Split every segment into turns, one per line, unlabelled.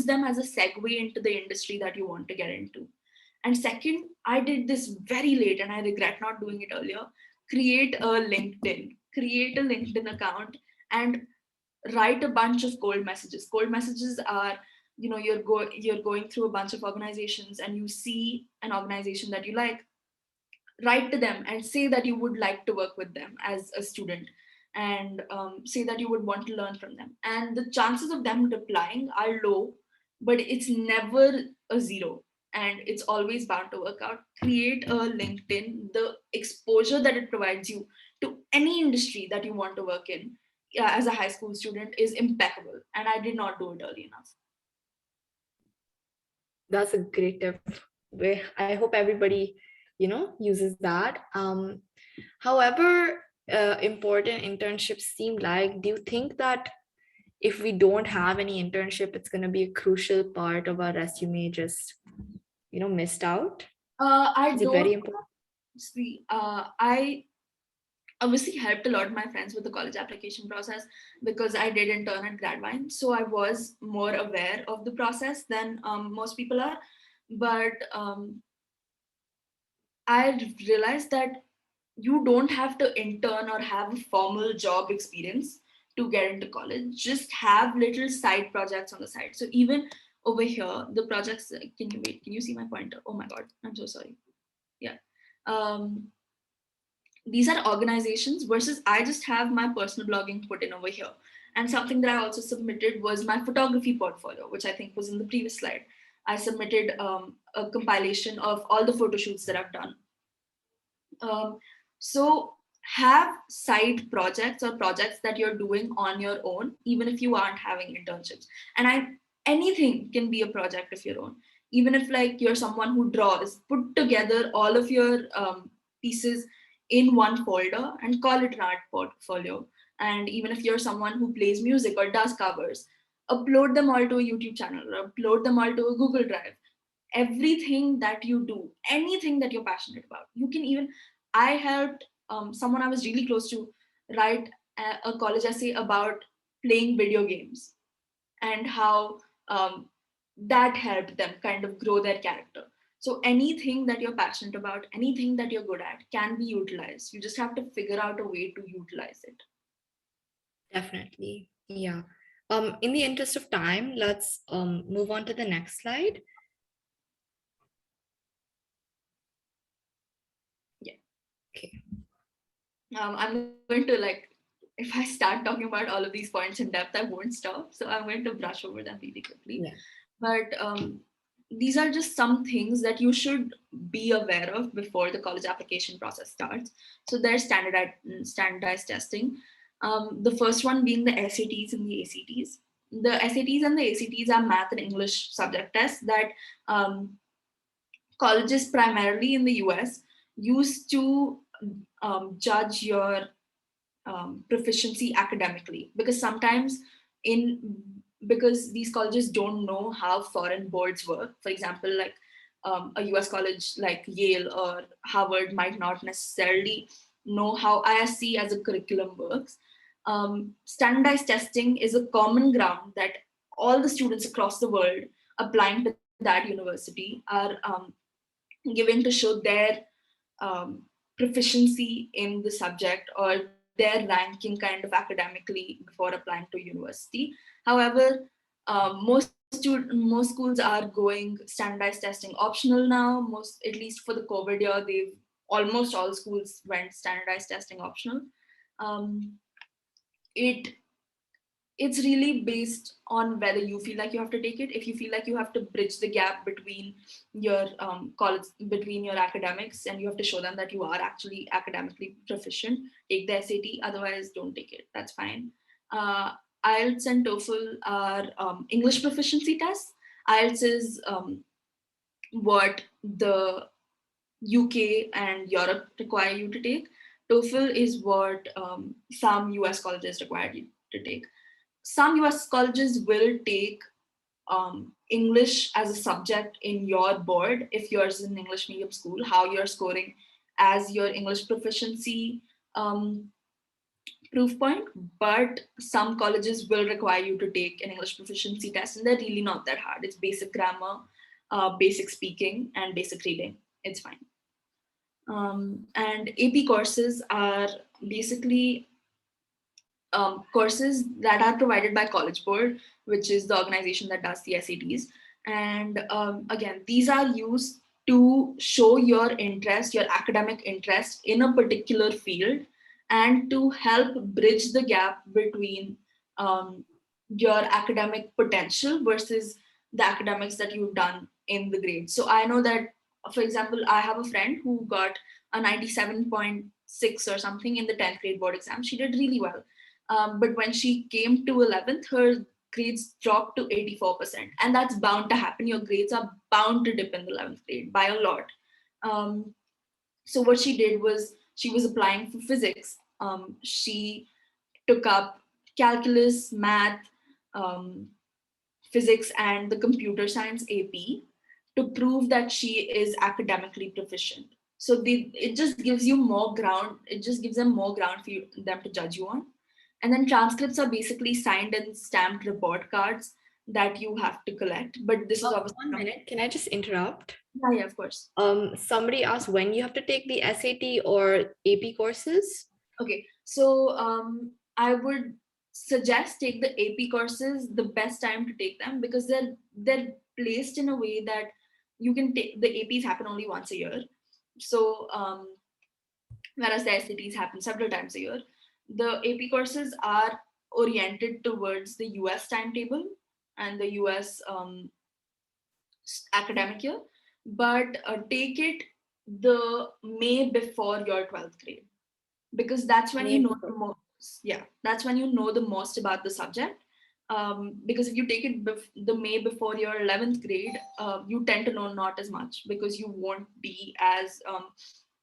use them as a segue into the industry that you want to get into. And second, I did this very late and I regret not doing it earlier. Create a LinkedIn account and write a bunch of cold messages. Cold messages are, you're going through a bunch of organizations and you see an organization that you like, write to them and say that you would like to work with them as a student, and say that you would want to learn from them. And the chances of them replying are low, but it's never a zero, and it's always bound to work out. Create a LinkedIn. The exposure that it provides you to any industry that you want to work in, as a high school student, is impeccable, and I did not do it early enough.
That's a great tip. I hope everybody, uses that. However important internships seem like, do you think that if we don't have any internship, it's going to be a crucial part of our resume just, missed out?
I
Is it
don't
very important?
see. I obviously helped a lot of my friends with the college application process because I did intern at Gradvine. So I was more aware of the process than most people are. But I realized that you don't have to intern or have a formal job experience to get into college. Just have little side projects on the side. So even over here, the projects, can you wait? Can you see my pointer? Oh my God, I'm so sorry. Yeah. Um, these are organizations versus I just have my personal blogging put in over here. And something that I also submitted was my photography portfolio, which I think was in the previous slide. I submitted a compilation of all the photo shoots that I've done. So have side projects or projects that you're doing on your own, even if you aren't having internships. And anything can be a project of your own. Even if like you're someone who draws, put together all of your pieces in one folder and call it an art portfolio. And even if you're someone who plays music or does covers, upload them all to a YouTube channel or upload them all to a Google Drive. Everything that you do, anything that you're passionate about, you can even. I helped someone I was really close to write a college essay about playing video games and how that helped them kind of grow their character. So anything that you're passionate about, anything that you're good at, can be utilized. You just have to figure out a way to utilize it.
Definitely. Yeah. In the interest of time, let's move on to the next slide.
Yeah.
Okay.
I'm going to if I start talking about all of these points in depth, I won't stop. So I'm going to brush over them really quickly.
Yeah.
But these are just some things that you should be aware of before the college application process starts. So there's standardized testing. The first one being the SATs and the ACTs. The SATs and the ACTs are math and English subject tests that colleges primarily in the US used to judge your proficiency academically, because sometimes because these colleges don't know how foreign boards work. For example, like a US college like Yale or Harvard might not necessarily know how ISC as a curriculum works. Standardized testing is a common ground that all the students across the world applying to that university are given to show their proficiency in the subject or their ranking kind of academically before applying to university. However, most schools are going standardized testing optional now. At least for the COVID year, almost all schools went standardized testing optional. It it's really based on whether you feel like you have to take it. If you feel like you have to bridge the gap between your college, between your academics, and you have to show them that you are actually academically proficient, take the SAT. Otherwise, don't take it. That's fine. IELTS and Toefl are English proficiency tests. IELTS is what the UK and Europe require you to take. Toefl is what some US colleges require you to take. Some US colleges will take English as a subject in your board if yours is an English medium school, how you're scoring as your English proficiency proof point, but some colleges will require you to take an English proficiency test, and they're really not that hard. It's basic grammar, basic speaking, and basic reading. It's fine. And AP courses are basically courses that are provided by College Board, which is the organization that does the SATs. And again, these are used to show your interest, your academic interest in a particular field, and to help bridge the gap between um, your academic potential versus the academics that you've done in the grades. So I know that, for example, I have a friend who got a 97.6 or something in the 10th grade board exam. She did really well. But when she came to 11th, her grades dropped to 84%. And that's bound to happen. Your grades are bound to dip in the 11th grade by a lot. Um, so what she did was she was applying for physics. She took up calculus, math, um, physics, and the computer science AP to prove that she is academically proficient. So it just gives you more ground. It just gives them more ground for them to judge you on. And then transcripts are basically signed and stamped report cards that you have to collect. But this is obviously
1 minute. Can I just interrupt?
Yeah, of course.
Somebody asked when you have to take the SAT or AP courses.
Okay, so I would suggest take the AP courses the best time to take them, because they're placed in a way that you can take the APs happen only once a year. So whereas the SATs happen several times a year, the AP courses are oriented towards the US timetable and the US academic year, but take it the May before your 12th grade, because that's when you know the most. Yeah, that's when you know the most about the subject. Because if you take it the May before your 11th grade, you tend to know not as much, because you won't be as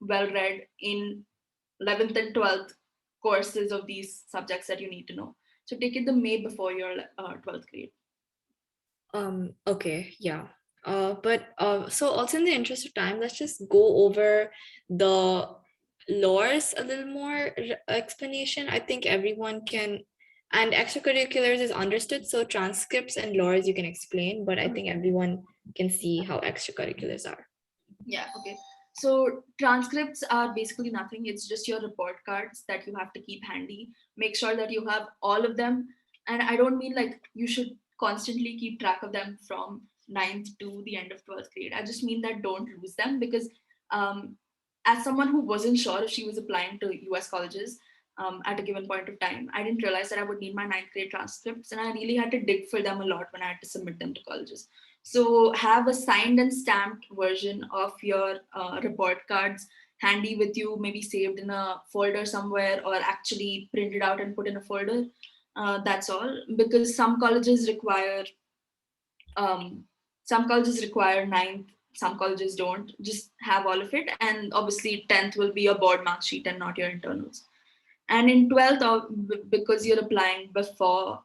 well read in 11th and 12th courses of these subjects that you need to know. So take it the May before your 12th grade.
Okay, yeah. So also in the interest of time, let's just go over the lores a little more explanation. I think everyone can, and extracurriculars is understood. So transcripts and lores you can explain, but I think everyone can see how extracurriculars are.
Yeah, okay. So transcripts are basically nothing. It's just your report cards that you have to keep handy. Make sure that you have all of them. And I don't mean like you should constantly keep track of them from 9th to the end of 12th grade. I just mean that don't lose them, because um, as someone who wasn't sure if she was applying to US colleges at a given point of time, I didn't realize that I would need my 9th grade transcripts, and I really had to dig for them a lot when I had to submit them to colleges. So have a signed and stamped version of your report cards handy with you, maybe saved in a folder somewhere, or actually printed out and put in a folder. That's all, because um, some colleges require ninth, some colleges don't. Just have all of it, and obviously 10th will be a board mark sheet and not your internals. And in 12th, because you're applying before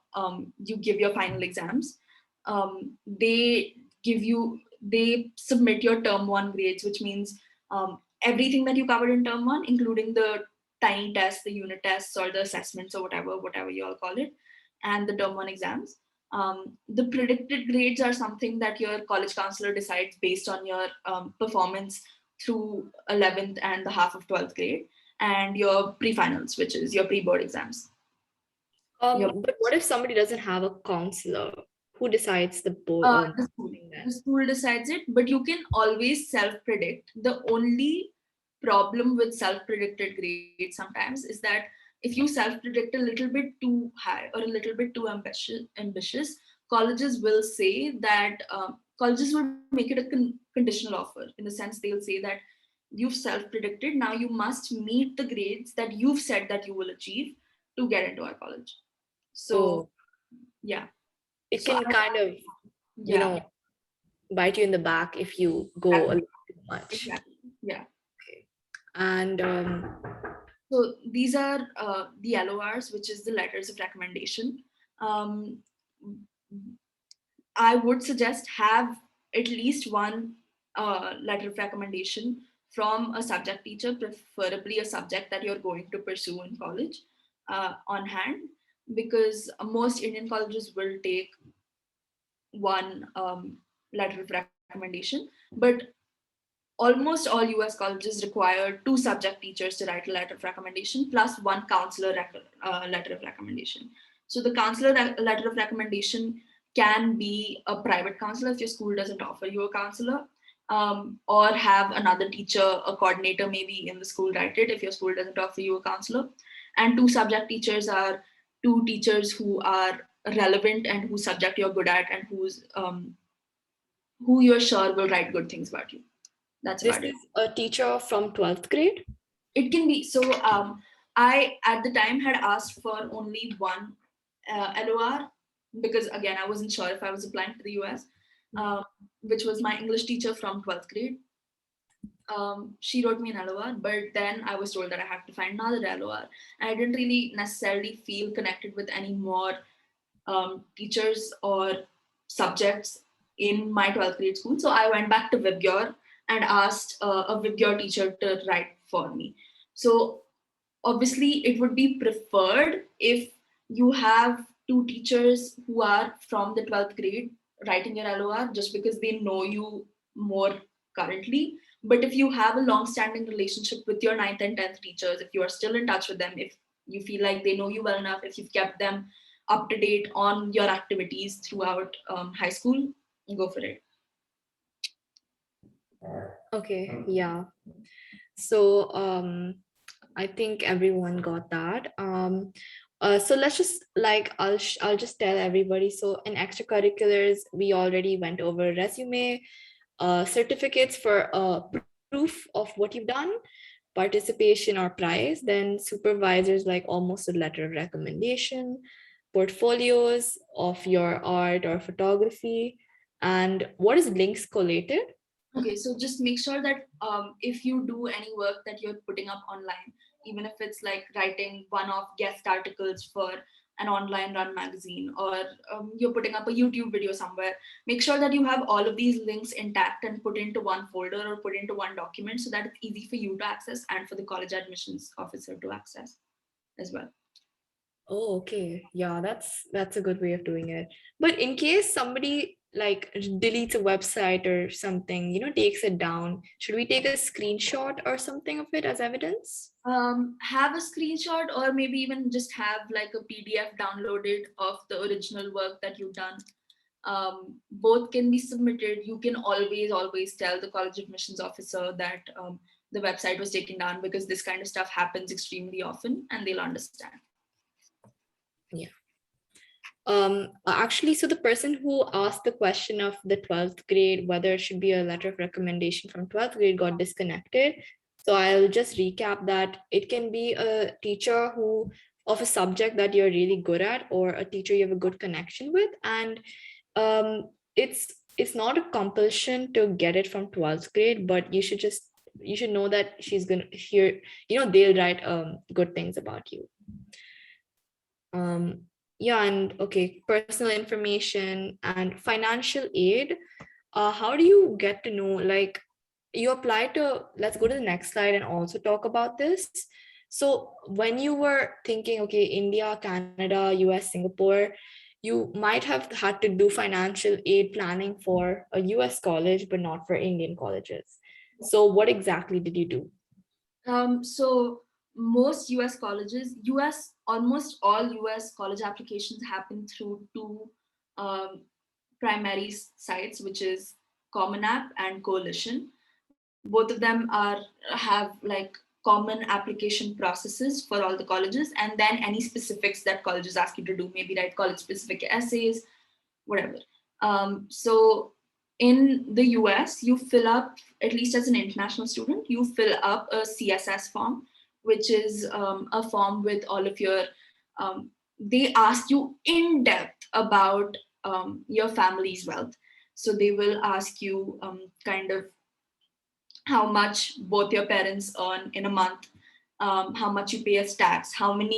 you give your final exams, they they submit your term one grades, which means everything that you covered in term one, including the tiny tests, the unit tests, or the assessments, or whatever you all call it, and the term one exams. The predicted grades are something that your college counselor decides based on your performance through 11th and the half of 12th grade, and your pre-finals, which is your pre-board exams.
But what if somebody doesn't have a counselor? Who decides the board?
The school decides it, but you can always self-predict. The only problem with self-predicted grades sometimes is that if you self-predict a little bit too high or a little bit too ambitious, colleges will say that colleges will make it a conditional offer, in the sense they'll say that you've self-predicted, now you must meet the grades that you've said that you will achieve to get into our college. So yeah,
it can kind of bite you in the back if you go a little too much.
Exactly. Yeah.
Okay. And
so these are the LORs, which is the letters of recommendation. I would suggest have at least one letter of recommendation from a subject teacher, preferably a subject that you're going to pursue in college. on hand, because most Indian colleges will take one letter of recommendation, but almost all US colleges require two subject teachers to write a letter of recommendation plus one counselor letter of recommendation. So the counselor letter of recommendation can be a private counselor if your school doesn't offer you a counselor, or have another teacher, a coordinator maybe in the school write it if your school doesn't offer you a counselor. And two subject teachers are two teachers who are relevant and whose subject you're good at and who you're sure will write good things about you. That's
This
about it.
is a teacher from 12th grade?
It can be. So I at the time had asked for only one LOR, because again I wasn't sure if I was applying to the US, um, which was my English teacher from 12th grade. She wrote me an LOR, but then I was told that I had to find another LOR. And I didn't really necessarily feel connected with any more teachers or subjects in my 12th grade school. So I went back to Vibgyor and asked a Vibgyor teacher to write for me. So obviously, it would be preferred if you have two teachers who are from the 12th grade writing your LOR, just because they know you more currently. But if you have a long-standing relationship with your 9th and 10th teachers, if you are still in touch with them, if you feel like they know you well enough, if you've kept them up to date on your activities throughout high school, go for it.
Okay, yeah. So I think everyone got that. So let's just like I'll just tell everybody. So in extracurriculars, we already went over resume, certificates for proof of what you've done, participation or prize, then supervisors like almost a letter of recommendation, portfolios of your art or photography, and what is links collated?
Okay, so just make sure that if you do any work that you're putting up online, even if it's like writing one-off guest articles for an online run magazine, or you're putting up a YouTube video somewhere, make sure that you have all of these links intact and put into one folder or put into one document so that it's easy for you to access and for the college admissions officer to access as well.
Oh, okay. Yeah, that's a good way of doing it. But in case somebody like deletes a website or something, takes it down, should we take a screenshot or something of it as evidence?
Have a screenshot, or maybe even just have like a PDF downloaded of the original work that you've done. Both can be submitted. You can always tell the college admissions officer that the website was taken down, because this kind of stuff happens extremely often and they'll understand.
Yeah. Actually, so the person who asked the question of the 12th grade, whether it should be a letter of recommendation from 12th grade, got disconnected. So I'll just recap that it can be a teacher who of a subject that you're really good at, or a teacher you have a good connection with. And it's not a compulsion to get it from 12th grade, but you should know that she's gonna hear, they'll write good things about you. Yeah, and okay, personal information and financial aid. How do you get to know, like, you apply to, let's go to the next slide and also talk about this. So when you were thinking, okay, India, Canada, US, Singapore, you might have had to do financial aid planning for a US college, but not for Indian colleges. So what exactly did you do?
So most almost all US college applications happen through two um, primary sites, which is Common App and Coalition. Both of them have like common application processes for all the colleges, and then any specifics that colleges ask you to do, maybe write college specific essays, whatever. So in the US, you fill up, at least as an international student, you fill up a CSS form, which is a form with all of your, they ask you in depth about your family's wealth. So they will ask you kind of how much both your parents earn in a month, how much you pay as tax, how many